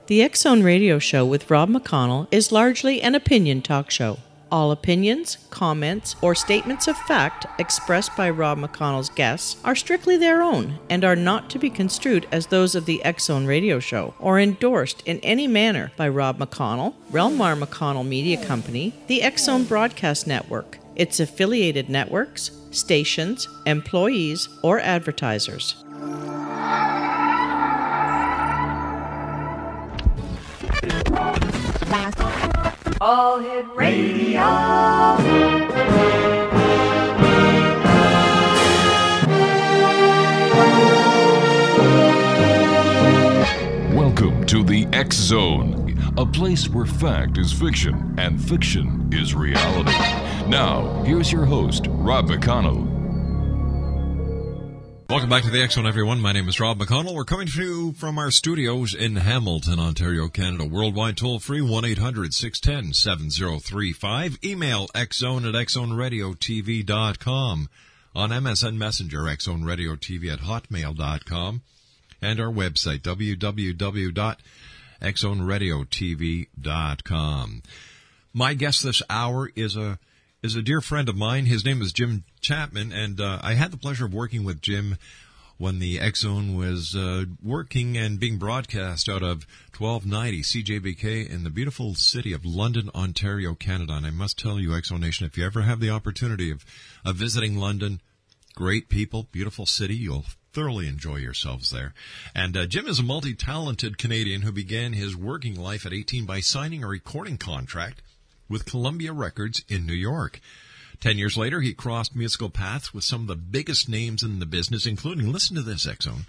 The X Zone Radio Show with Rob McConnell is largely an opinion talk show. All opinions, comments, or statements of fact expressed by Rob McConnell's guests are strictly their own and are not to be construed as those of the X Zone Radio Show or endorsed in any manner by Rob McConnell, Relmar McConnell Media Company, the X Zone Broadcast Network, its affiliated networks, stations, employees, or advertisers. All Hit Radio. Welcome to the X Zone, a place where fact is fiction and fiction is reality. Now, here's your host, Rob McConnell. Welcome back to the X Zone, everyone. My name is Rob McConnell. We're coming to you from our studios in Hamilton, Ontario, Canada. Worldwide toll-free, 1-800-610-7035. Email xzone@xzoneradiotv.com. On MSN Messenger, xzoneradiotv@hotmail.com. And our website, www.xzoneradiotv.com. My guest this hour is a dear friend of mine. His name is Jim Chapman, and I had the pleasure of working with Jim when the X Zone was working and being broadcast out of 1290 CJBK in the beautiful city of London, Ontario, Canada. And I must tell you, X Zone Nation, if you ever have the opportunity of visiting London, great people, beautiful city, you'll thoroughly enjoy yourselves there. And Jim is a multi-talented Canadian who began his working life at 18 by signing a recording contract with Columbia Records in New York. 10 years later, he crossed musical paths with some of the biggest names in the business, including, listen to this, X Zone,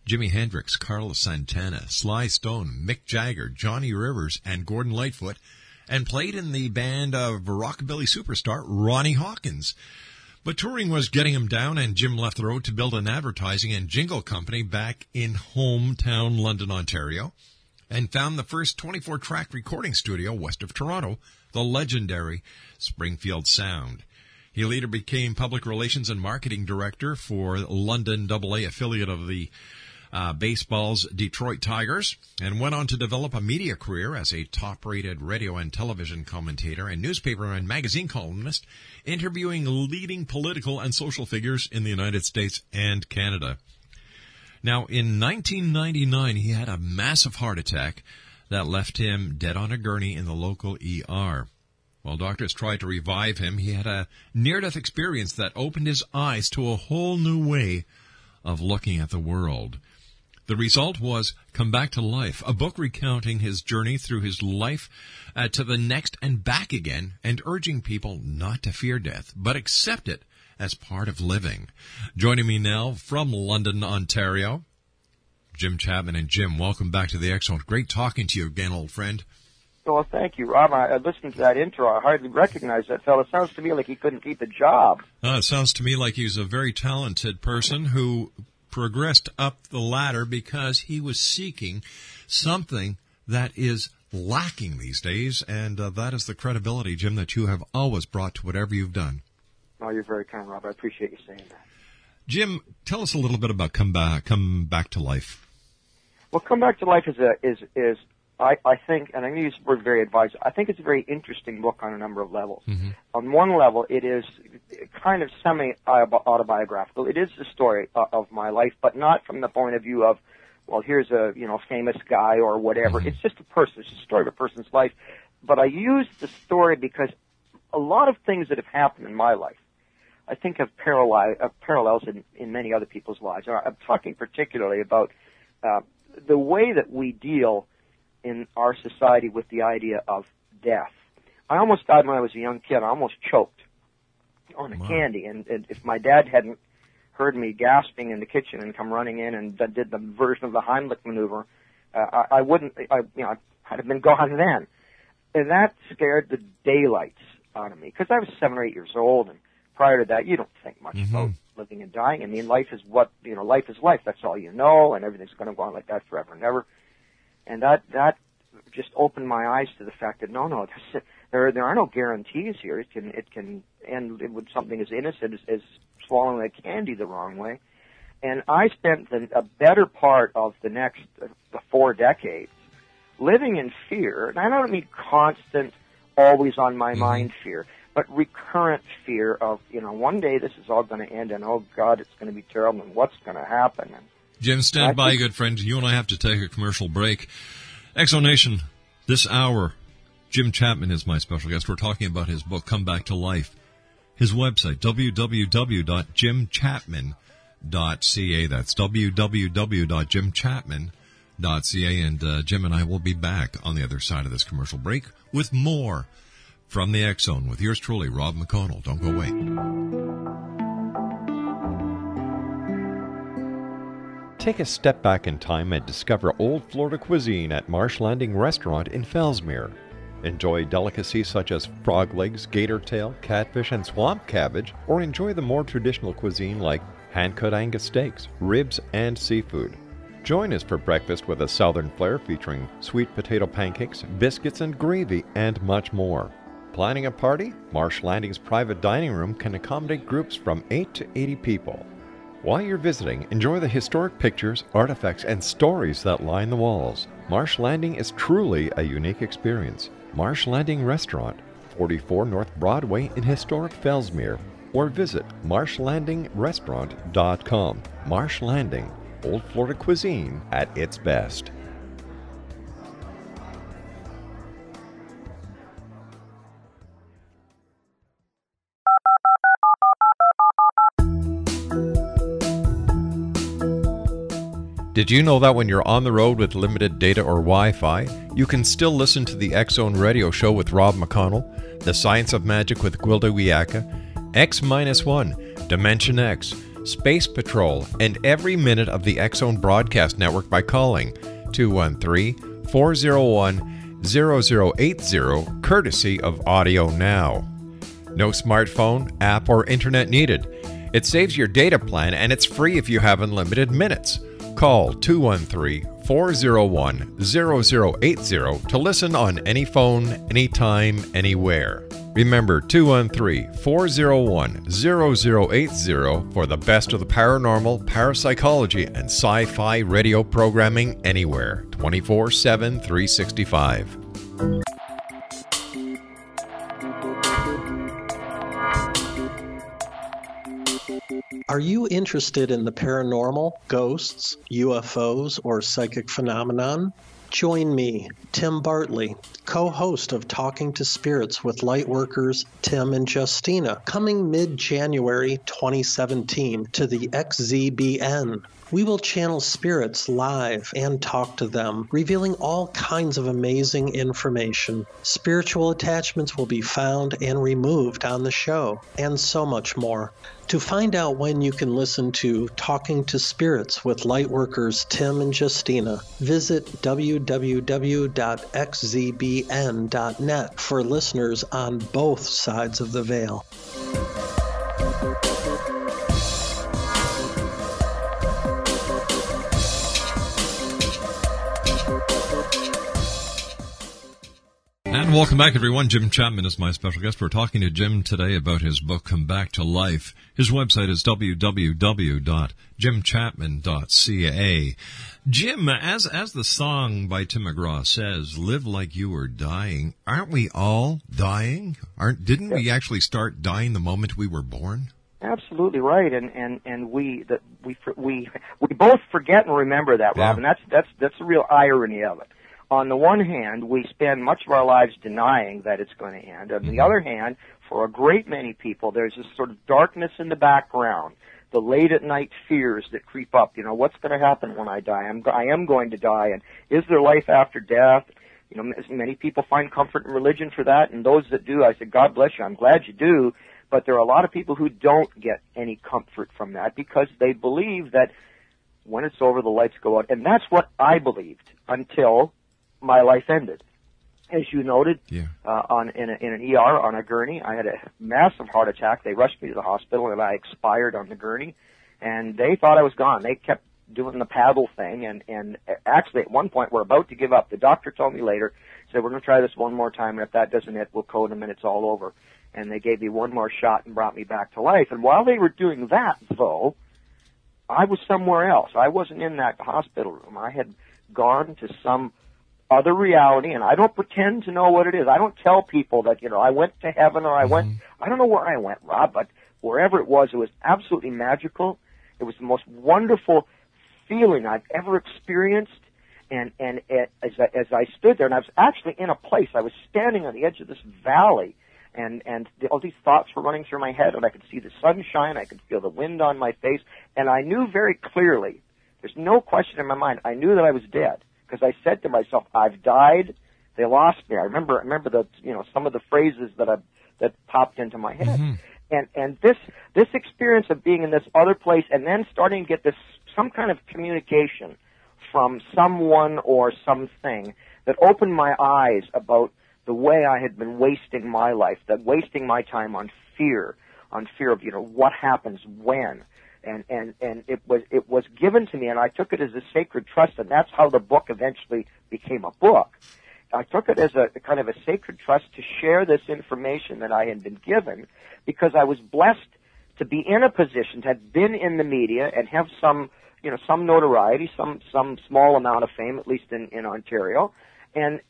Jimi Hendrix, Carlos Santana, Sly Stone, Mick Jagger, Johnny Rivers, and Gordon Lightfoot, and played in the band of rockabilly superstar Ronnie Hawkins. But touring was getting him down, and Jim left the road to build an advertising and jingle company back in hometown London, Ontario, and found the first 24-track recording studio west of Toronto, the legendary Springfield Sound. He later became public relations and marketing director for London AA affiliate of the baseball's Detroit Tigers, and went on to develop a media career as a top-rated radio and television commentator and newspaper and magazine columnist, interviewing leading political and social figures in the United States and Canada. Now, in 1999, he had a massive heart attack that left him dead on a gurney in the local ER. While doctors tried to revive him, he had a near-death experience that opened his eyes to a whole new way of looking at the world. The result was Come Back to Life, a book recounting his journey through his life to the next and back again, and urging people not to fear death, but accept it as part of living. Joining me now from London, Ontario, Jim Chapman. And Jim, welcome back to the X Zone. Great talking to you again, old friend. Well, thank you, Rob. I listened to that intro. I hardly recognized that fellow. It sounds to me like he couldn't keep a job. It sounds to me like he's a very talented person who progressed up the ladder because he was seeking something that is lacking these days, and that is the credibility, Jim, that you have always brought to whatever you've done. Oh, you're very kind, Rob. I appreciate you saying that. Jim, tell us a little bit about Come Back to Life. Well, Come Back to Life is I think, and I'm going to use the word very advised, I think it's a very interesting book on a number of levels. Mm-hmm. On one level, it is kind of semi-autobiographical. It is the story of my life, but not from the point of view of, well, here's a famous guy or whatever. Mm-hmm. It's just a person. It's a story of a person's life. But I use the story because a lot of things that have happened in my life, I think, have parallels in many other people's lives. I'm talking particularly about the way that we deal in our society with the idea of death. I almost died when I was a young kid. I almost choked on a candy, and if my dad hadn't heard me gasping in the kitchen and come running in and did the version of the Heimlich maneuver, I'd have been gone then. And that scared the daylights out of me, because I was 7 or 8 years old, and prior to that, you don't think much about living and dying. I mean, life is life is life. That's all you know, and everything's going to go on like that forever and ever. And that just opened my eyes to the fact that no, there are no guarantees here. It can end with something as innocent as swallowing a candy the wrong way. And I spent a better part of the next 4 decades living in fear, and I don't mean constant, always on my mind fear, but recurrent fear of, one day this is all going to end, and oh God, it's going to be terrible, and what's going to happen? And Jim, stand by, good friend. You and I have to take a commercial break. Exonation, this hour, Jim Chapman is my special guest. We're talking about his book, Come Back to Life. His website, www.jimchapman.ca. That's www.jimchapman.ca. And Jim and I will be back on the other side of this commercial break with more from the X Zone with yours truly, Rob McConnell. Don't go away. Take a step back in time and discover old Florida cuisine at Marsh Landing Restaurant in Fellsmere. Enjoy delicacies such as frog legs, gator tail, catfish, and swamp cabbage, or enjoy the more traditional cuisine like hand-cut Angus steaks, ribs, and seafood. Join us for breakfast with a southern flair featuring sweet potato pancakes, biscuits and gravy, and much more. Planning a party? Marsh Landing's private dining room can accommodate groups from 8 to 80 people. While you're visiting, enjoy the historic pictures, artifacts, and stories that line the walls. Marsh Landing is truly a unique experience. Marsh Landing Restaurant, 44 North Broadway in historic Fellsmere, or visit marshlandingrestaurant.com. Marsh Landing, old Florida cuisine at its best. Did you know that when you're on the road with limited data or Wi-Fi, you can still listen to the X Zone Radio Show with Rob McConnell, The Science of Magic with Gwilda Wiyaka, X-1, Dimension X, Space Patrol, and every minute of the X Zone Broadcast Network by calling 213-401-0080, courtesy of Audio Now. No smartphone, app, or internet needed. It saves your data plan and it's free if you have unlimited minutes. Call 213-401-0080 to listen on any phone, anytime, anywhere. Remember 213-401-0080 for the best of the paranormal, parapsychology, and sci-fi radio programming anywhere, 24/7, 365. Are you interested in the paranormal, ghosts, UFOs, or psychic phenomenon? Join me, Tim Bartley, co-host of Talking to Spirits with Lightworkers Tim and Justina, coming mid-January 2017 to the XZBN. We will channel spirits live and talk to them, revealing all kinds of amazing information. Spiritual attachments will be found and removed on the show, and so much more. To find out when you can listen to Talking to Spirits with Lightworkers Tim and Justina, visit www.xzbn.net for listeners on both sides of the veil. And welcome back, everyone. Jim Chapman is my special guest. We're talking to Jim today about his book, Come Back to Life. His website is www.jimchapman.ca. Jim, as the song by Tim McGraw says, live like you were dying. Aren't we all dying? Didn't we actually start dying the moment we were born? Absolutely right, and we both forget and remember that, Rob, and that's the real irony of it. On the one hand, we spend much of our lives denying that it's going to end. On the other hand, for a great many people, there's this sort of darkness in the background, the late-at-night fears that creep up. What's going to happen when I die? I am going to die, and is there life after death? Many people find comfort in religion for that, and those that do, I say, God bless you, I'm glad you do, but there are a lot of people who don't get any comfort from that because they believe that when it's over, the lights go out, and that's what I believed until my life ended. As you noted, in an ER on a gurney, I had a massive heart attack. They rushed me to the hospital, and I expired on the gurney, and they thought I was gone. They kept doing the paddle thing, and actually at one point we're about to give up. The doctor told me later, said, we're going to try this one more time, and if that doesn't hit, we'll code them, and it's all over. And they gave me one more shot and brought me back to life. And while they were doing that, though, I was somewhere else. I wasn't in that hospital room. I had gone to some other reality, and I don't pretend to know what it is. I don't tell people that, I went to heaven or I don't know where I went, Rob, but wherever it was absolutely magical. It was the most wonderful feeling I've ever experienced. And as I stood there, and I was actually in a place, I was standing on the edge of this valley, and all these thoughts were running through my head, and I could see the sunshine, I could feel the wind on my face, and I knew very clearly, there's no question in my mind, I knew that I was dead, because I said to myself, I've died, they lost me. I remember the, some of the phrases that popped into my head. And this experience of being in this other place and then starting to get some kind of communication from someone or something that opened my eyes about the way I had been wasting my life, that wasting my time on fear of, what happens when. And it was given to me, and I took it as a sacred trust, and that's how the book eventually became a book. I took it as a kind of a sacred trust to share this information that I had been given, because I was blessed to be in a position, to have been in the media and have some notoriety, some small amount of fame, at least in Ontario, and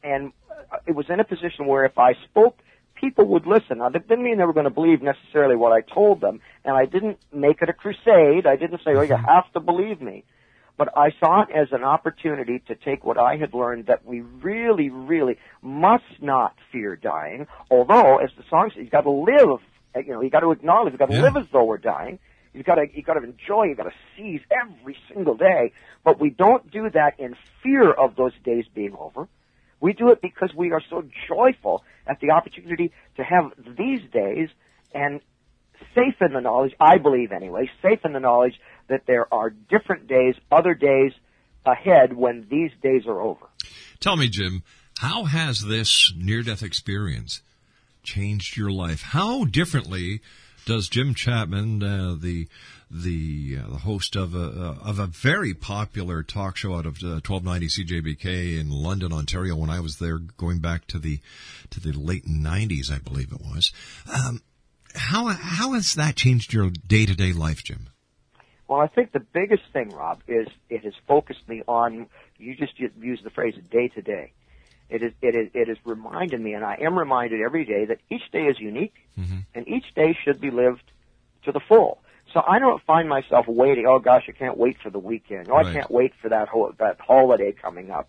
it was in a position where if I spoke, people would listen. Now, that didn't mean they were going to believe necessarily what I told them, and I didn't make it a crusade. I didn't say, you have to believe me. But I saw it as an opportunity to take what I had learned, that we really, really must not fear dying. Although, as the song says, you've got to live. You got to acknowledge, you've got to live as though we're dying. You've got to enjoy. You've got to seize every single day. But we don't do that in fear of those days being over. We do it because we are so joyful at the opportunity to have these days, and safe in the knowledge, I believe anyway, safe in the knowledge that there are different days, other days ahead when these days are over. Tell me, Jim, how has this near-death experience changed your life? How differently does Jim Chapman, the host of a very popular talk show out of 1290 CJBK in London, Ontario, when I was there, going back to the late 90s, I believe it was. How has that changed your day-to-day life, Jim? Well, I think the biggest thing, Rob, is it has focused me on, you just used the phrase day to day. It has reminded me, and I am reminded every day, that each day is unique, and each day should be lived to the full. So I don't find myself waiting, oh gosh, I can't wait for the weekend. I can't wait for that holiday coming up,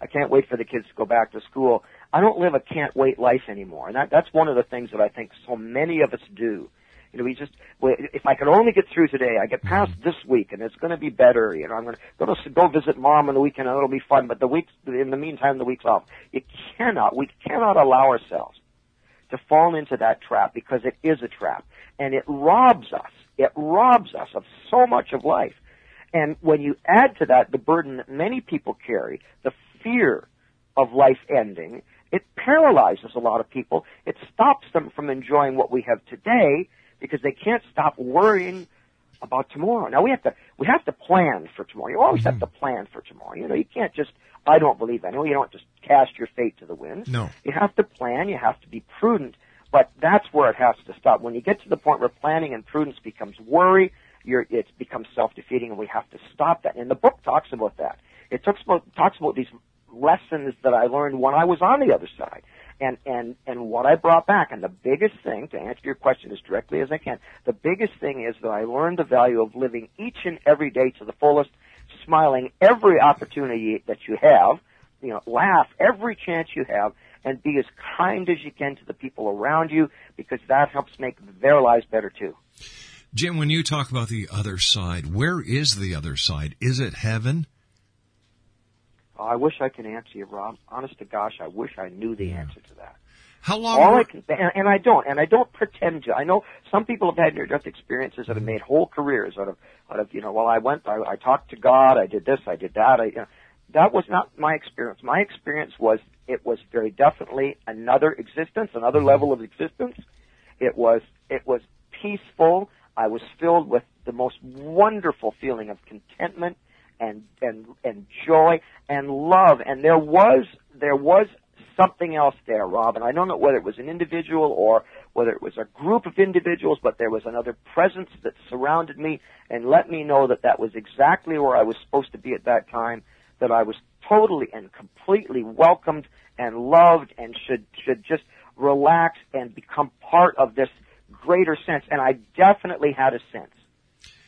I can't wait for the kids to go back to school. I don't live a can't wait life anymore. And that's one of the things that I think so many of us do. If I could only get through today, I get past this week, and it's going to be better. I'm going to go visit Mom on the weekend, and it'll be fun. But in the meantime, the week's off. We cannot allow ourselves to fall into that trap, because it is a trap, and it robs us. It robs us of so much of life. And when you add to that the burden that many people carry, the fear of life ending, it paralyzes a lot of people. It stops them from enjoying what we have today, because they can't stop worrying about tomorrow. Now we have to plan for tomorrow. You always have to plan for tomorrow. You can't just, I don't believe anyway, you don't just cast your fate to the wind. No. You have to plan, you have to be prudent, but that's where it has to stop. When you get to the point where planning and prudence becomes worry, it becomes self-defeating, and we have to stop that. And the book talks about that. It talks about these lessons that I learned when I was on the other side. And what I brought back, and the biggest thing, to answer your question as directly as I can, the biggest thing is that I learned the value of living each and every day to the fullest, smiling every opportunity that you have, laugh every chance you have, and be as kind as you can to the people around you, because that helps make their lives better too. Jim, when you talk about the other side, where is the other side? Is it heaven? I wish I could answer you, Rob. Honest to gosh, I wish I knew the answer to that. How long? And I don't pretend to. I know some people have had near-death experiences that have made whole careers out of. I talked to God, I did this, I did that. That was not my experience. My experience was, it was very definitely another existence, another level of existence. It was peaceful. I was filled with the most wonderful feeling of contentment and joy and love, and there was something else there, Rob, and I don't know whether it was an individual or whether it was a group of individuals, but there was another presence that surrounded me and let me know that that was exactly where I was supposed to be at that time, that I was totally and completely welcomed and loved and should just relax and become part of this greater sense. And I definitely had a sense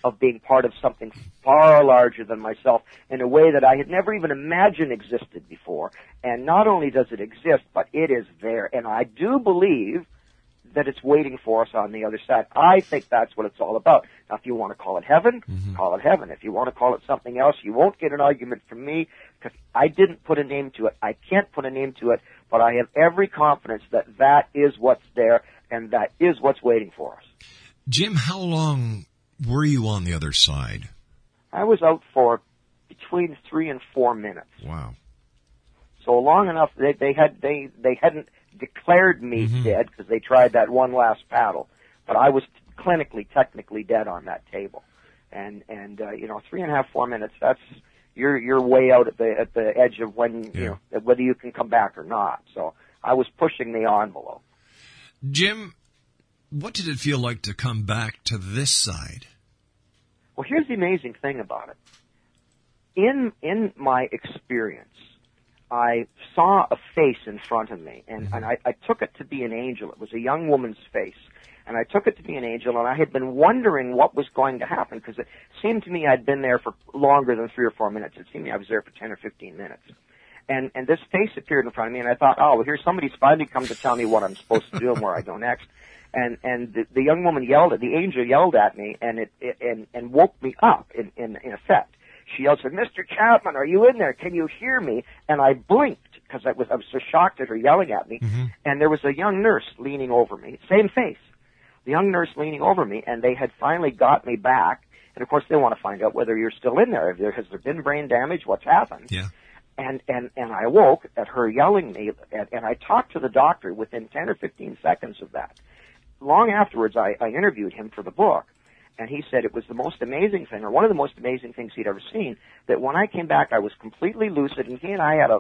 of being part of something far larger than myself in a way that I had never even imagined existed before. And not only does it exist, but it is there. And I do believe that it's waiting for us on the other side. I think that's what it's all about. Now, if you want to call it heaven, call it heaven. If you want to call it something else, you won't get an argument from me because I didn't put a name to it. I can't put a name to it, but I have every confidence that that is what's there and that is what's waiting for us. Jim, how long were you on the other side? I was out for between 3 and 4 minutes. Wow. So long enough they hadn't declared me dead because they tried that one last paddle, but I was technically dead on that table, and 3.5, 4 minutes. That's you're way out at the edge of when you know whether you can come back or not. So I was pushing the envelope. Jim, what did it feel like to come back to this side? Well, here's the amazing thing about it. In my experience, I saw a face in front of me, and I took it to be an angel. It was a young woman's face, and I took it to be an angel, and I had been wondering what was going to happen, because it seemed to me I'd been there for longer than 3 or 4 minutes. It seemed to me I was there for 10 or 15 minutes. And this face appeared in front of me, and I thought, oh, well, here's somebody's finally come to tell me what I'm supposed to do and where I go next. And the young woman the angel yelled at me, and woke me up in effect. She yelled, said, "Mr. Chapman, are you in there? Can you hear me?" And I blinked because I was so shocked at her yelling at me. And there was a young nurse leaning over me, same face. The young nurse leaning over me, and they had finally got me back. And of course, they want to find out whether you're still in there. Has there been brain damage? What's happened? Yeah. And I awoke at her yelling me, and I talked to the doctor within 10 or 15 seconds of that. Long afterwards, I interviewed him for the book. And he said it was the most amazing thing, or one of the most amazing things he'd ever seen, that when I came back, I was completely lucid, and he and I had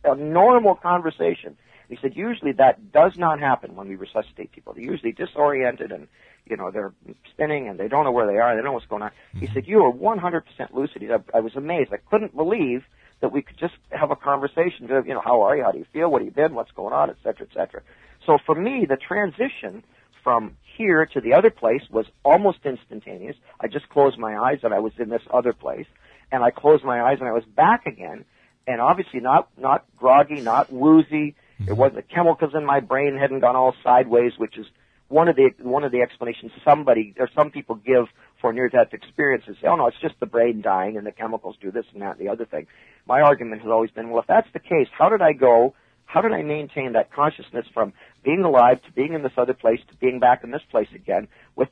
a normal conversation. He said, usually that does not happen when we resuscitate people. They're usually disoriented, and, they're spinning, and they don't know where they are, they don't know what's going on. He said, you were 100% lucid. I was amazed. I couldn't believe that we could just have a conversation, how are you, how do you feel, what have you been, what's going on, et cetera, et cetera. So for me, the transition from here to the other place was almost instantaneous. I just closed my eyes and I was in this other place, and I closed my eyes and I was back again, and obviously not groggy, not woozy. It wasn't the chemicals in my brain hadn't gone all sideways, which is one of the explanations some people give for near-death experiences. Say, oh no, it's just the brain dying and the chemicals do this and that and the other thing. My argument has always been, well, if that's the case, how did I maintain that consciousness from being alive to being in this other place to being back in this place again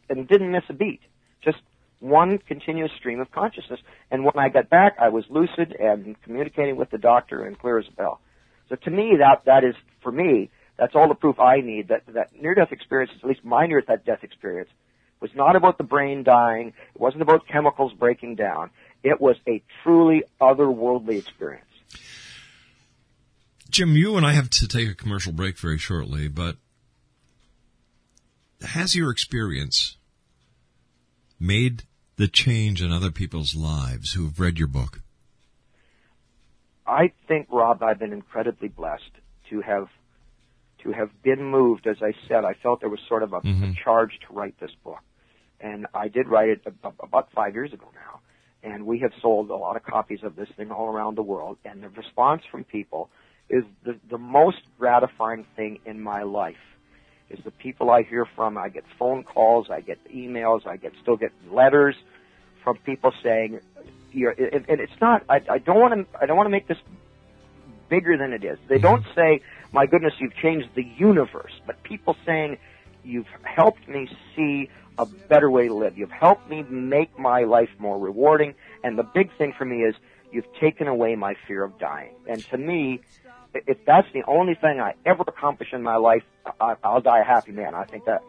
and didn't miss a beat? Just one continuous stream of consciousness. And when I got back, I was lucid and communicating with the doctor and clear as a bell. So to me, that is, for me, that's all the proof I need that near-death experience, at least my near-death experience, was not about the brain dying. It wasn't about chemicals breaking down. It was a truly otherworldly experience. Jim, you and I have to take a commercial break very shortly, but has your experience made the change in other people's lives who have read your book? I think, Rob, I've been incredibly blessed to have been moved. As I said, I felt there was sort of a charge to write this book. And I did write it about 5 years ago now. And we have sold a lot of copies of this thing all around the world. And the response from people is the most gratifying thing in my life, is the people I hear from. I get phone calls, I get emails, I still get letters from people saying, and it's not, I don't want to make this bigger than it is. They don't say, my goodness, you've changed the universe, but people saying, you've helped me see a better way to live. You've helped me make my life more rewarding. And the big thing for me is you've taken away my fear of dying. And to me, if that's the only thing I ever accomplish in my life, I'll die a happy man. I think that,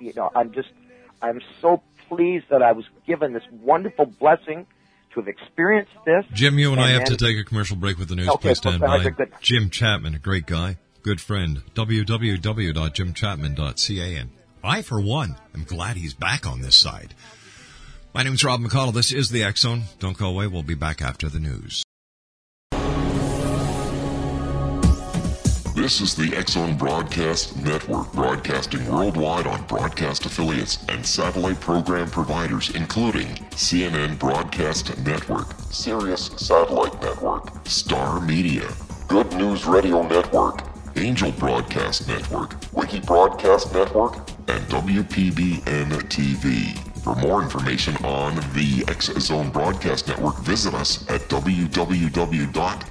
I'm so pleased that I was given this wonderful blessing to have experienced this. Jim, you and I have to take a commercial break with the news. Okay, please stand by. Good. Jim Chapman, a great guy, good friend. www.jimchapman.ca. And I, for one, am glad he's back on this side. My name's Rob McConnell. This is the X Zone. Don't go away. We'll be back after the news. This is the X-Zone Broadcast Network, broadcasting worldwide on broadcast affiliates and satellite program providers, including CNN Broadcast Network, Sirius Satellite Network, Star Media, Good News Radio Network, Angel Broadcast Network, Wiki Broadcast Network, and WPBN TV. For more information on the X-Zone Broadcast Network, visit us at www.xzbn.net.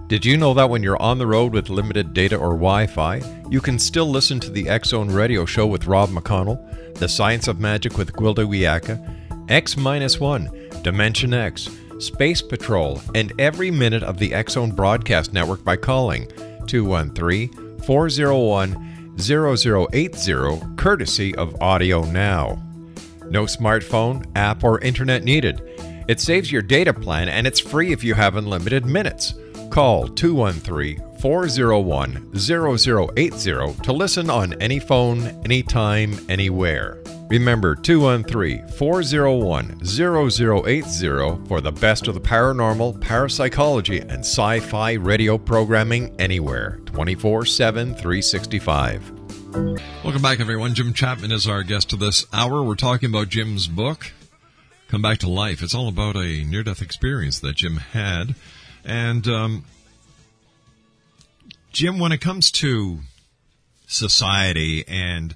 Did you know that when you're on the road with limited data or Wi-Fi, you can still listen to the X-Zone Radio Show with Rob McConnell, The Science of Magic with Gwilda Wiyaka, X-1, Dimension X, Space Patrol, and every minute of the X-Zone Broadcast Network by calling 213-401-0080, courtesy of Audio Now. No smartphone, app, or internet needed. It saves your data plan, and it's free if you have unlimited minutes. Call 213-401-0080 to listen on any phone, anytime, anywhere. Remember 213-401-0080 for the best of the paranormal, parapsychology, and sci-fi radio programming anywhere, 24/7, 365. Welcome back, everyone. Jim Chapman is our guest of this hour. We're talking about Jim's book, Come Back to Life. It's all about a near-death experience that Jim had. And, Jim, when it comes to society and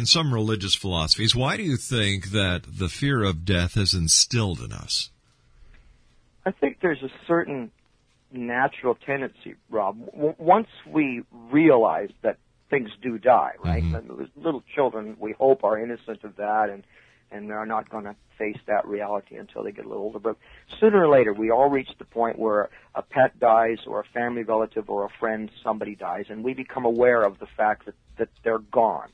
some religious philosophies, why do you think that the fear of death is instilled in us? I think there's a certain natural tendency, Rob. Once we realize that things do die, right? And little children, we hope, are innocent of that and are not going to face that reality until they get a little older. But sooner or later, we all reach the point where a pet dies or a family relative or a friend, somebody dies, and we become aware of the fact that they're gone.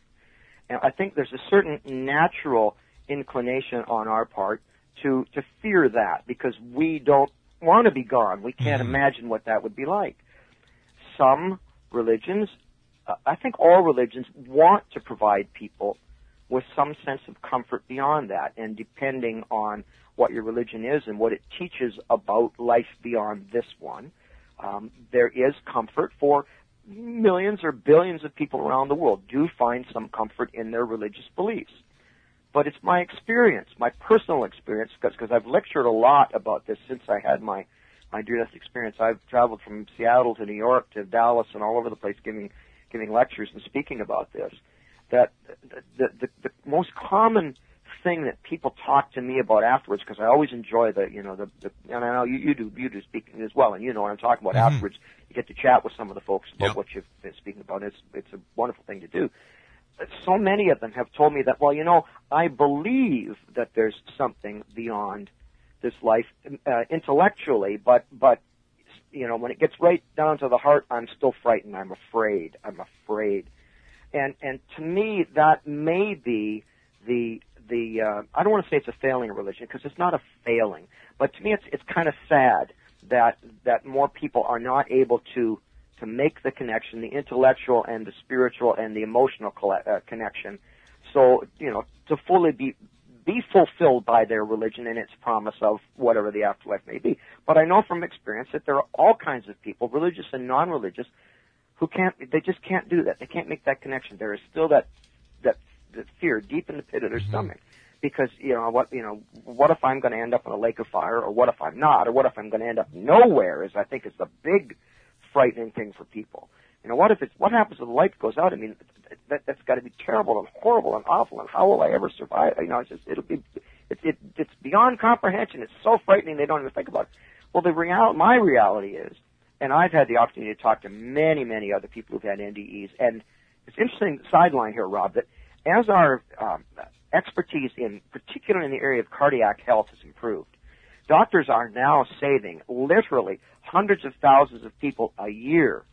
And I think there's a certain natural inclination on our part to fear that because we don't want to be gone. We can't imagine what that would be like. Some religions, I think all religions, want to provide people with some sense of comfort beyond that. And depending on what your religion is and what it teaches about life beyond this one, there is comfort for millions or billions of people around the world do find some comfort in their religious beliefs. But it's my experience, my personal experience, because I've lectured a lot about this since I had my near-death experience. I've traveled from Seattle to New York to Dallas and all over the place giving lectures and speaking about this, that the most common thing that people talk to me about afterwards, because I always enjoy and I know you do speaking as well, and you know what I'm talking about afterwards. You get to chat with some of the folks about what you've been speaking about. It's a wonderful thing to do. So many of them have told me that, I believe that there's something beyond this life intellectually, but when it gets right down to the heart, I'm still frightened. I'm afraid. And to me, that may be the I don't want to say it's a failing religion because it's not a failing, but to me it's kind of sad that more people are not able to make the connection, the intellectual and the spiritual and the emotional connection. So, to fully be fulfilled by their religion and its promise of whatever the afterlife may be. But I know from experience that there are all kinds of people, religious and non-religious, they just can't do that. They can't make that connection. There is still that fear deep in the pit of their stomach. Because, what if I'm going to end up in a lake of fire, or what if I'm not, or what if I'm going to end up nowhere, I think is the big frightening thing for people. What happens if the light goes out? I mean, that's got to be terrible and horrible and awful, and how will I ever survive? It's beyond comprehension. It's so frightening they don't even think about it. Well, my reality is, and I've had the opportunity to talk to many, many other people who've had NDEs, and it's interesting sideline here, Rob, that as our expertise particularly in the area of cardiac health has improved, doctors are now saving literally hundreds of thousands of people a year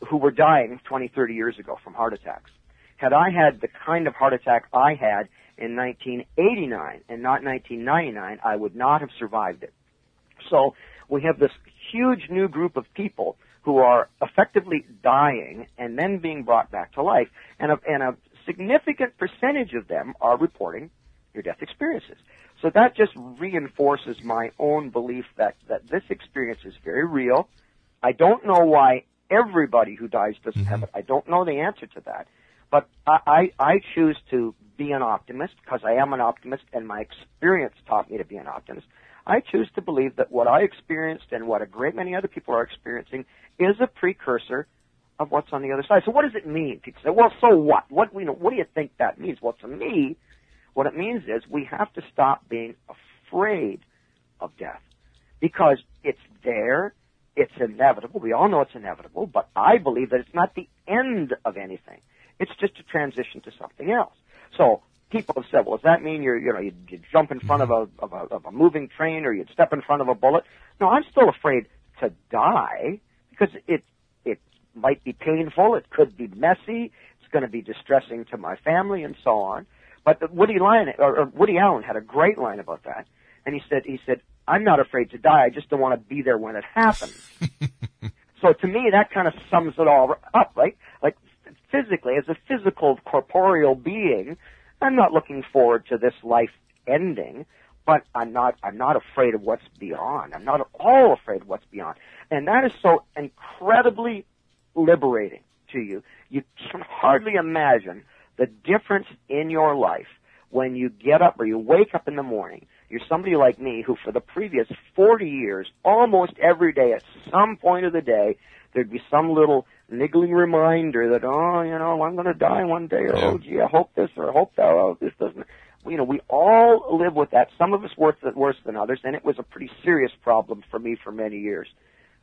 who were dying 20, 30 years ago from heart attacks. Had I had the kind of heart attack I had in 1989 and not 1999, I would not have survived it. So we have this huge new group of people who are effectively dying and then being brought back to life, and a significant percentage of them are reporting near-death experiences. So that just reinforces my own belief that this experience is very real. I don't know why everybody who dies doesn't have it. I don't know the answer to that. But I choose to be an optimist because I am an optimist, and my experience taught me to be an optimist. I choose to believe that what I experienced and what a great many other people are experiencing is a precursor of what's on the other side. So what does it mean? People say, well, so what? What do you think that means? Well, to me, what it means is we have to stop being afraid of death because it's there, it's inevitable. We all know it's inevitable, but I believe that it's not the end of anything. It's just a transition to something else. So people have said, well, does that mean you'd jump in front of a moving train or you'd step in front of a bullet? No, I'm still afraid to die because it might be painful, it could be messy, it's going to be distressing to my family and so on. But Woody Allen had a great line about that, and he said, I'm not afraid to die, I just don't want to be there when it happens. So to me, that kind of sums it all up, right? Like physically, as a physical, corporeal being, I'm not looking forward to this life ending, but I'm not afraid of what's beyond. I'm not at all afraid of what's beyond. And that is so incredibly liberating to you. You can hardly imagine the difference in your life when you get up or you wake up in the morning. You're somebody like me who for the previous 40 years, almost every day at some point of the day, there'd be some little niggling reminder that, I'm going to die one day, or, oh, gee, I hope this, or I hope that, oh, this doesn't. We all live with that. Some of us worse than others, and it was a pretty serious problem for me for many years.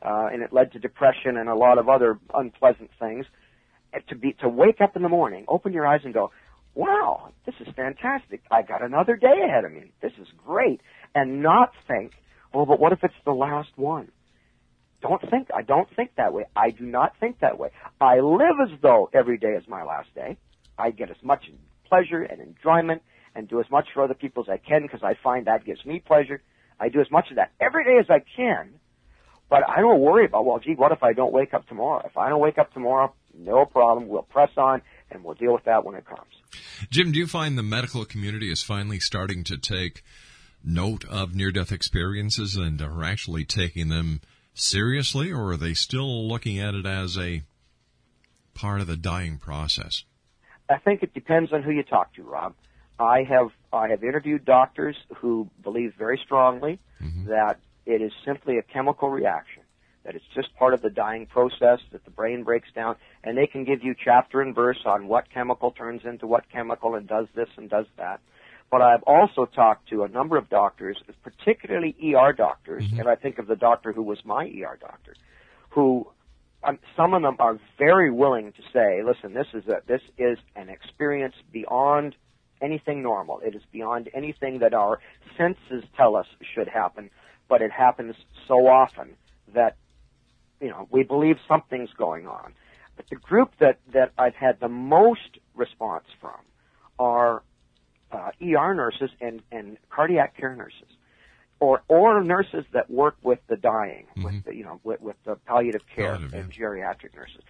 And it led to depression and a lot of other unpleasant things. To wake up in the morning, open your eyes and go, wow, this is fantastic. I got another day ahead of me. This is great. And not think, oh, but what if it's the last one? I don't think that way. I do not think that way. I live as though every day is my last day. I get as much pleasure and enjoyment and do as much for other people as I can because I find that gives me pleasure. I do as much of that every day as I can. But I don't worry about, well, gee, what if I don't wake up tomorrow? If I don't wake up tomorrow, no problem. We'll press on, and we'll deal with that when it comes. Jim, do you find the medical community is finally starting to take note of near-death experiences and are actually taking them seriously, or are they still looking at it as a part of the dying process? I think it depends on who you talk to, Rob. I have interviewed doctors who believe very strongly that it is simply a chemical reaction, that it's just part of the dying process, that the brain breaks down, and they can give you chapter and verse on what chemical turns into what chemical and does this and does that. But I've also talked to a number of doctors, particularly ER doctors, and I think of the doctor who was my ER doctor, who some of them are very willing to say, listen, this is an experience beyond anything normal. It is beyond anything that our senses tell us should happen, but it happens so often that, we believe something's going on. But the group that I've had the most response from are ER nurses and cardiac care nurses, or nurses that work with the dying, with the palliative care and geriatric nurses.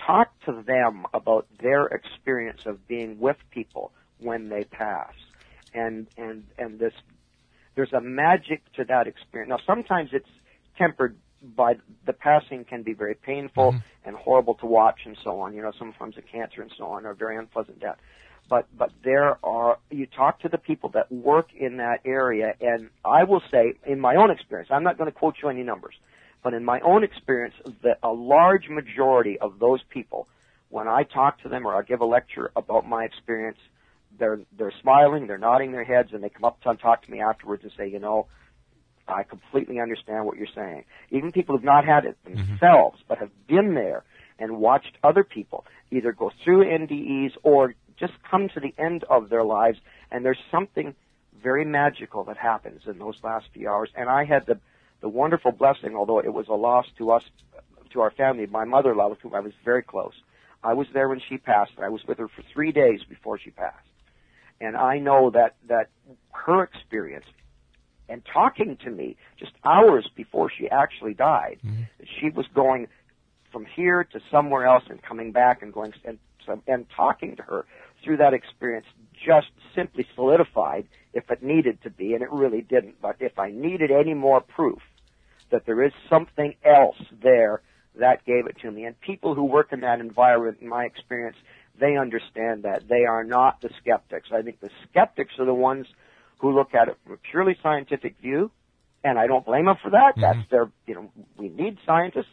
Talk to them about their experience of being with people when they pass, and this. There's a magic to that experience. Now, sometimes it's tempered by the passing can be very painful and horrible to watch and so on. Some forms of cancer and so on are very unpleasant death. But you talk to the people that work in that area, and I will say, in my own experience, I'm not going to quote you any numbers, but in my own experience, that a large majority of those people, when I talk to them or I give a lecture about my experience, they're smiling, they're nodding their heads, and they come up and talk to me afterwards and say, I completely understand what you're saying. Even people who've not had it themselves, but have been there and watched other people either go through NDEs or just come to the end of their lives, and there's something very magical that happens in those last few hours. And I had the wonderful blessing, although it was a loss to us, to our family, my mother-in-law, with whom I was very close. I was there when she passed, and I was with her for 3 days before she passed. And I know that her experience, and talking to me just hours before she actually died, she was going from here to somewhere else and coming back and going and talking to her through that experience just simply solidified if it needed to be, and it really didn't. But if I needed any more proof that there is something else there, that gave it to me. And people who work in that environment, in my experience, they understand that. They are not the skeptics. I think the skeptics are the ones who look at it from a purely scientific view, and I don't blame them for that. That's their, we need scientists.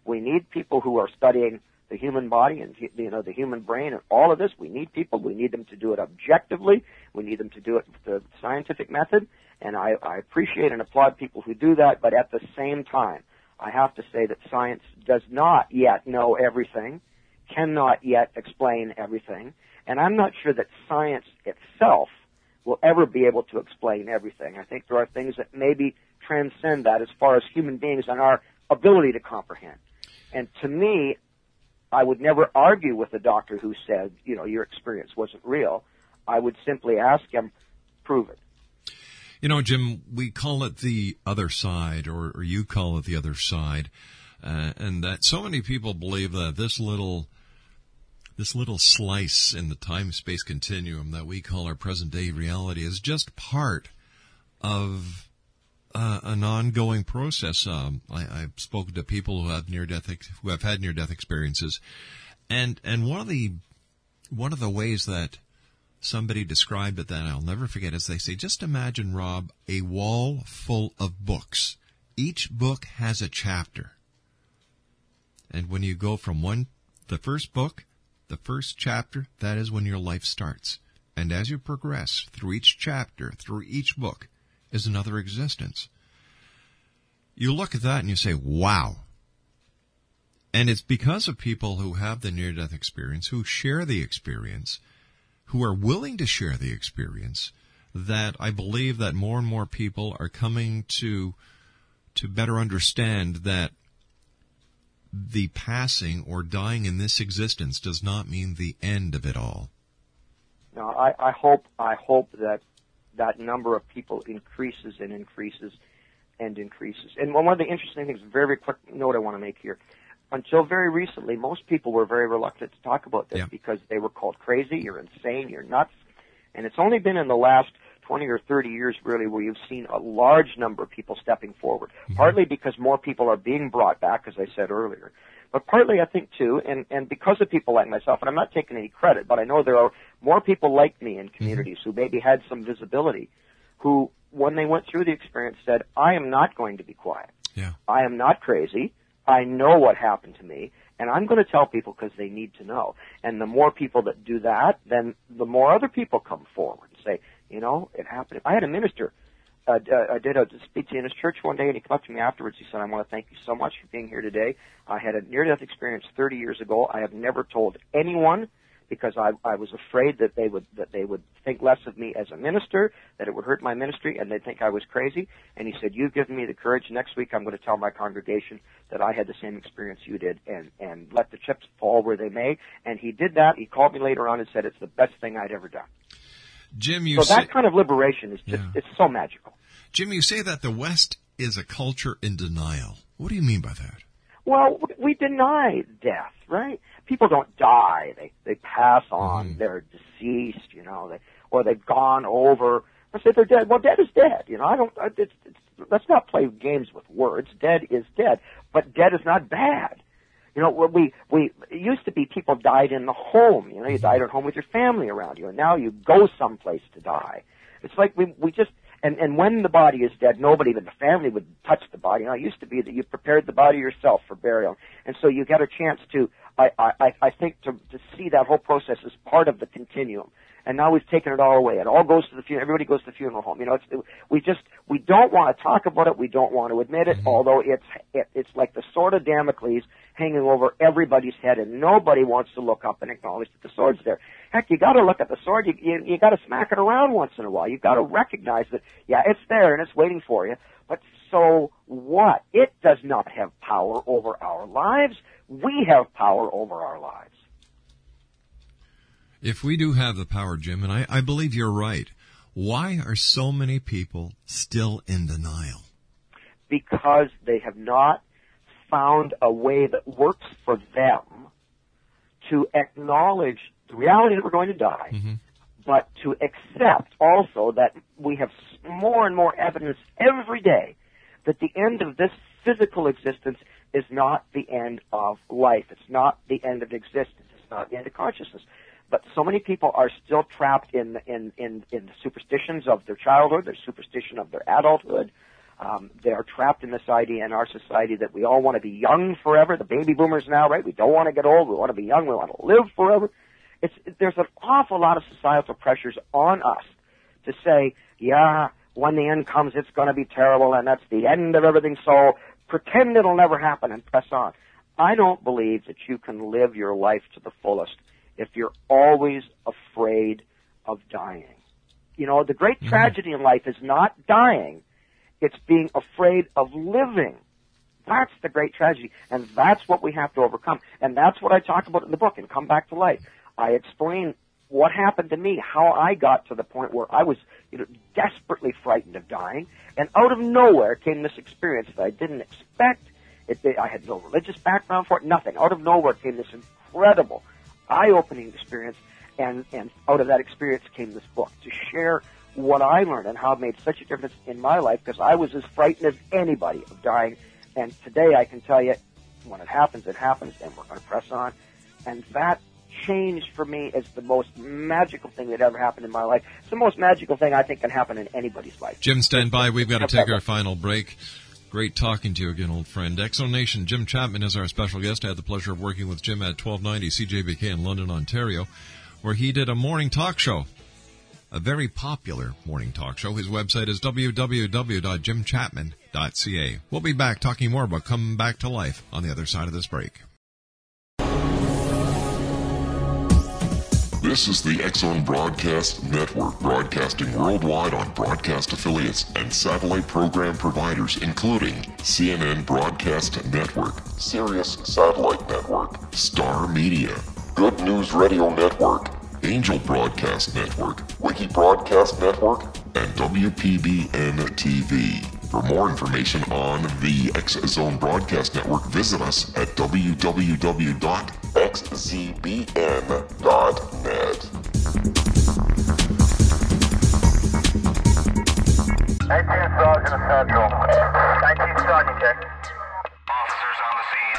We need people who are studying the human body and, the human brain and all of this. We need people. We need them to do it objectively. We need them to do it with the scientific method. And I appreciate and applaud people who do that. But at the same time, I have to say that science does not yet know everything, cannot yet explain everything. And I'm not sure that science itself will ever be able to explain everything. I think there are things that maybe transcend that as far as human beings and our ability to comprehend. And to me, I would never argue with a doctor who said, your experience wasn't real. I would simply ask him, prove it. Jim, we call it the other side, or you call it the other side, and that so many people believe that this little slice in the time-space continuum that we call our present-day reality is just part of an ongoing process. I've spoken to people who have had near-death experiences, and one of the ways that somebody described it that I'll never forget is they say, just imagine, Rob, a wall full of books. Each book has a chapter, and when you go from the first book, the first chapter, that is when your life starts. And as you progress through each chapter, through each book, is another existence. You look at that and you say, wow. And it's because of people who have the near-death experience, who share the experience, who are willing to share the experience, that I believe that more and more people are coming to better understand that the passing or dying in this existence does not mean the end of it all. No, I hope that number of people increases and increases and increases. And one of the interesting things, very quick note I want to make here, until very recently, most people were very reluctant to talk about this because they were called crazy, you're insane, you're nuts. And it's only been in the last 20 or 30 years, really, where you've seen a large number of people stepping forward, partly because more people are being brought back, as I said earlier, but partly, I think, too, and because of people like myself, and I'm not taking any credit, but I know there are more people like me in communities who maybe had some visibility, who, when they went through the experience, said, I am not going to be quiet. Yeah. I am not crazy. I know what happened to me, and I'm going to tell people because they need to know. And the more people that do that, then the more other people come forward and say, it happened. I had a minister, I did a speech in his church one day, and he came up to me afterwards. He said, I want to thank you so much for being here today. I had a near-death experience 30 years ago. I have never told anyone because I was afraid that they would think less of me as a minister, that it would hurt my ministry, and they'd think I was crazy. And he said, you've given me the courage. Next week I'm going to tell my congregation that I had the same experience you did, and let the chips fall where they may. And he did that. He called me later on and said it's the best thing I'd ever done. Jim, that kind of liberation is just, it's so magical. Jim, you say that the West is a culture in denial. What do you mean by that? Well, we deny death, right? People don't die. They pass on. They're deceased, or they've gone over. I say they're dead. Well, dead is dead. Let's not play games with words. Dead is dead. But dead is not bad. It used to be people died in the home. You died at home with your family around you, and now you go someplace to die. It's like we just, and when the body is dead, nobody, even the family, would touch the body. It used to be that you prepared the body yourself for burial, and so you get a chance to, I think, to see that whole process as part of the continuum. And now we've taken it all away. It all goes to the funeral. Everybody goes to the funeral home. We don't want to talk about it. We don't want to admit it. Although it's like the sword of Damocles hanging over everybody's head, and nobody wants to look up and acknowledge that the sword's there. Heck, you got to look at the sword. You got to smack it around once in a while. You got to recognize that, it's there and it's waiting for you. But so what? It does not have power over our lives. We have power over our lives. If we do have the power, Jim, and I believe you're right, why are so many people still in denial? Because they have not found a way that works for them to acknowledge the reality that we're going to die, but to accept also that we have more and more evidence every day that the end of this physical existence is not the end of life. It's not the end of existence. It's not the end of consciousness. But so many people are still trapped in the superstitions of their childhood, their superstition of their adulthood. They are trapped in this idea in our society that we all want to be young forever. The baby boomers now, right? We don't want to get old. We want to be young. We want to live forever. There's an awful lot of societal pressures on us to say, yeah, when the end comes, it's going to be terrible, and that's the end of everything, so pretend it'll never happen and press on. I don't believe that you can live your life to the fullest if you're always afraid of dying. You know, the great tragedy in life is not dying. It's being afraid of living. That's the great tragedy, and that's what we have to overcome. And that's what I talk about in the book, in Come Back to Life. I explain what happened to me, how I got to the point where I was, desperately frightened of dying, and out of nowhere came this experience that I didn't expect. I had no religious background for it, nothing. Out of nowhere came this incredible, eye-opening experience, and out of that experience came this book to share what I learned and how it made such a difference in my life, because I was as frightened as anybody of dying. And today I can tell you, when it happens, and we're going to press on. And that change for me is the most magical thing that ever happened in my life. It's the most magical thing I think can happen in anybody's life. Jim, stand by. We've got to take our final break. Great talking to you again, old friend. Exonation, Jim Chapman is our special guest. I had the pleasure of working with Jim at 1290 CJBK in London, Ontario, where he did a morning talk show. A very popular morning talk show. His website is www.jimchapman.ca. We'll be back talking more about Come Back to Life on the other side of this break. This is the X-Zone Broadcast Network, broadcasting worldwide on broadcast affiliates and satellite program providers, including CNN Broadcast Network, Sirius Satellite Network, Star Media, Good News Radio Network, Angel Broadcast Network, Wiki Broadcast Network, and WPBN TV. For more information on the X-Zone Broadcast Network, visit us at www.xzbn.net. 18 Sergeant Central. 19 Sergeant check. Officers on the scene.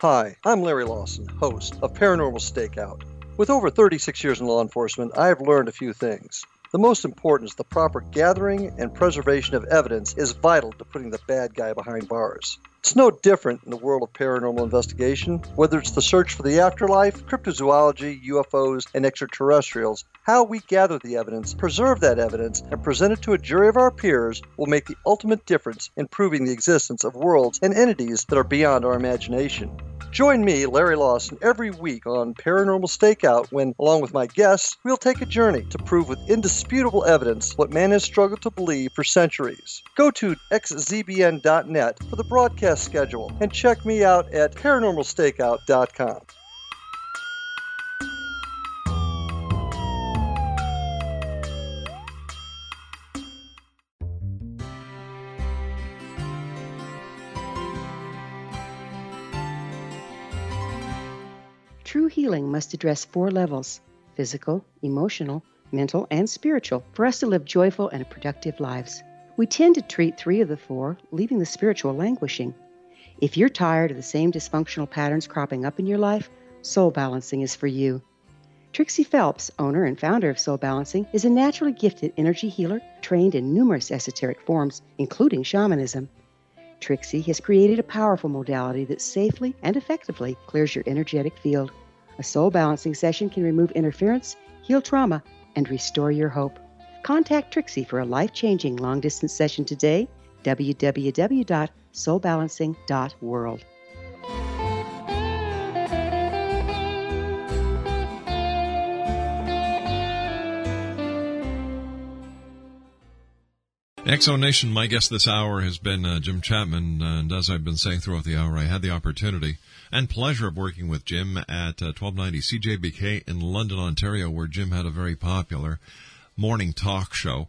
Hi, I'm Larry Lawson, host of Paranormal Stakeout. With over 36 years in law enforcement, I have learned a few things. The most important is the proper gathering and preservation of evidence is vital to putting the bad guy behind bars. It's no different in the world of paranormal investigation. Whether it's the search for the afterlife, cryptozoology, UFOs, and extraterrestrials, how we gather the evidence, preserve that evidence, and present it to a jury of our peers will make the ultimate difference in proving the existence of worlds and entities that are beyond our imagination. Join me, Larry Lawson, every week on Paranormal Stakeout when, along with my guests, we'll take a journey to prove with indisputable evidence what man has struggled to believe for centuries. Go to xzbn.net for the broadcast schedule and check me out at paranormalstakeout.com. True healing must address 4 levels: physical, emotional, mental, and spiritual, for us to live joyful and productive lives. We tend to treat 3 of the 4, leaving the spiritual languishing. If you're tired of the same dysfunctional patterns cropping up in your life, Soul Balancing is for you. Trixie Phelps, owner and founder of Soul Balancing, is a naturally gifted energy healer trained in numerous esoteric forms, including shamanism. Trixie has created a powerful modality that safely and effectively clears your energetic field. A soul balancing session can remove interference, heal trauma, and restore your hope. Contact Trixie for a life-changing long-distance session today. www.soulbalancing.world. Exonation, my guest this hour has been Jim Chapman, and as I've been saying throughout the hour, I had the opportunity and pleasure of working with Jim at 1290 CJBK in London, Ontario, where Jim had a very popular morning talk show.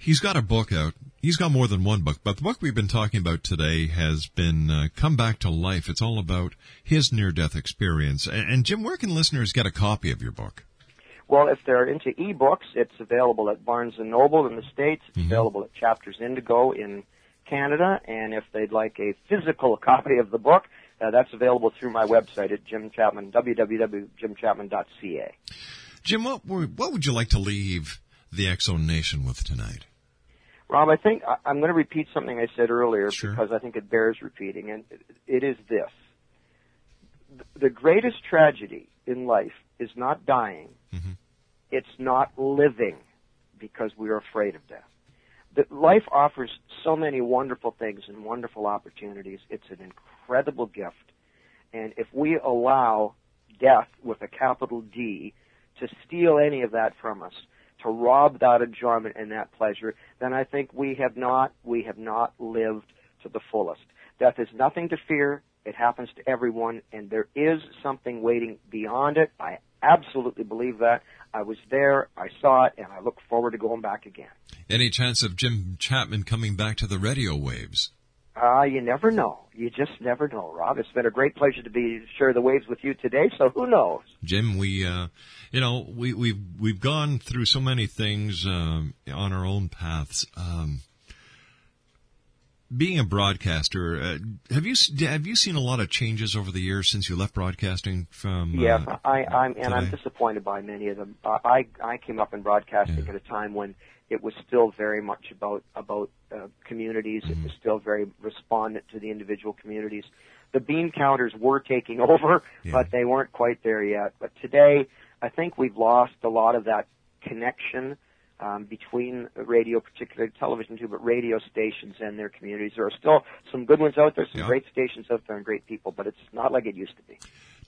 He's got a book out. He's got more than one book, but the book we've been talking about today has been Come Back to Life. It's all about his near-death experience. And Jim, where can listeners get a copy of your book? Well, if they're into ebooks, it's available at Barnes & Noble in the States. It's available at Chapters Indigo in Canada. And if they'd like a physical copy of the book, that's available through my website at Jim Chapman, www.jimchapman.ca. Jim, what would you like to leave the X-Zone Nation with tonight? Rob, I think I'm going to repeat something I said earlier Sure. because I think it bears repeating, and it is this. The greatest tragedy in life is not dying. It's not living because we are afraid of death. Life offers so many wonderful things and wonderful opportunities. It's an incredible gift. And if we allow death with a capital D to steal any of that from us, to rob that enjoyment and that pleasure, then I think we have not lived to the fullest. Death is nothing to fear. It happens to everyone, and there is something waiting beyond it. I absolutely believe that. I was there, I saw it, and I look forward to going back again. Any chance of Jim Chapman coming back to the radio waves? You never know. You just never know, Rob. It's been a great pleasure to share the waves with you today, so who knows? Jim, we've gone through so many things on our own paths. Being a broadcaster, have you seen a lot of changes over the years since you left broadcasting from? Yes, I'm disappointed by many of them. I came up in broadcasting at a time when it was still very much about communities. It was still very respondent to the individual communities. The bean counters were taking over, but they weren't quite there yet. But today, I think we've lost a lot of that connection between radio, particularly television too, but radio stations and their communities. There are still some good ones out there, some great stations out there and great people, but it's not like it used to be.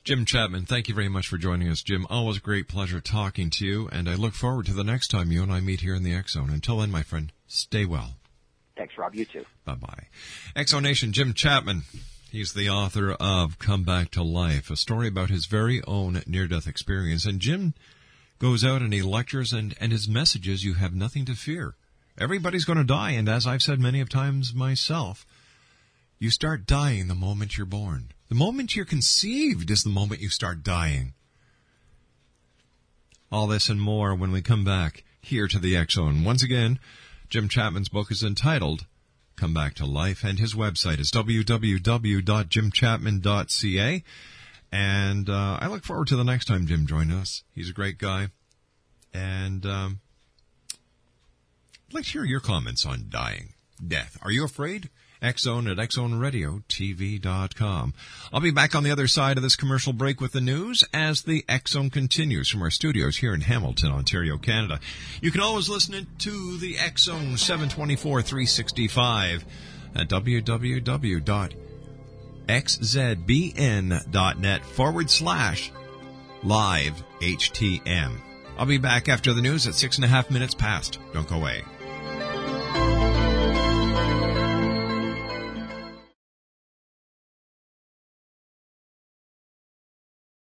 Jim Chapman, thank you very much for joining us. Jim, always a great pleasure talking to you, and I look forward to the next time you and I meet here in the X-Zone. Until then, my friend, stay well. Thanks, Rob. You too. Bye-bye. X-Zone Nation, Jim Chapman. He's the author of Come Back to Life, a story about his very own near-death experience. And Jim goes out and he lectures, and his message is you have nothing to fear. Everybody's going to die, and as I've said many of times myself, you start dying the moment you're born. The moment you're conceived is the moment you start dying. All this and more when we come back here to the X-Zone. Once again, Jim Chapman's book is entitled Come Back to Life, and his website is www.jimchapman.ca. And I look forward to the next time Jim joins us. He's a great guy. And I'd like to hear your comments on dying, death. Are you afraid? X-Zone at XZoneRadioTV.com. I'll be back on the other side of this commercial break with the news as the X-Zone continues from our studios here in Hamilton, Ontario, Canada. You can always listen to the X-Zone 724-365 at www.xzbn.net/live HTM. I'll be back after the news at 6.5 minutes past. Don't go away.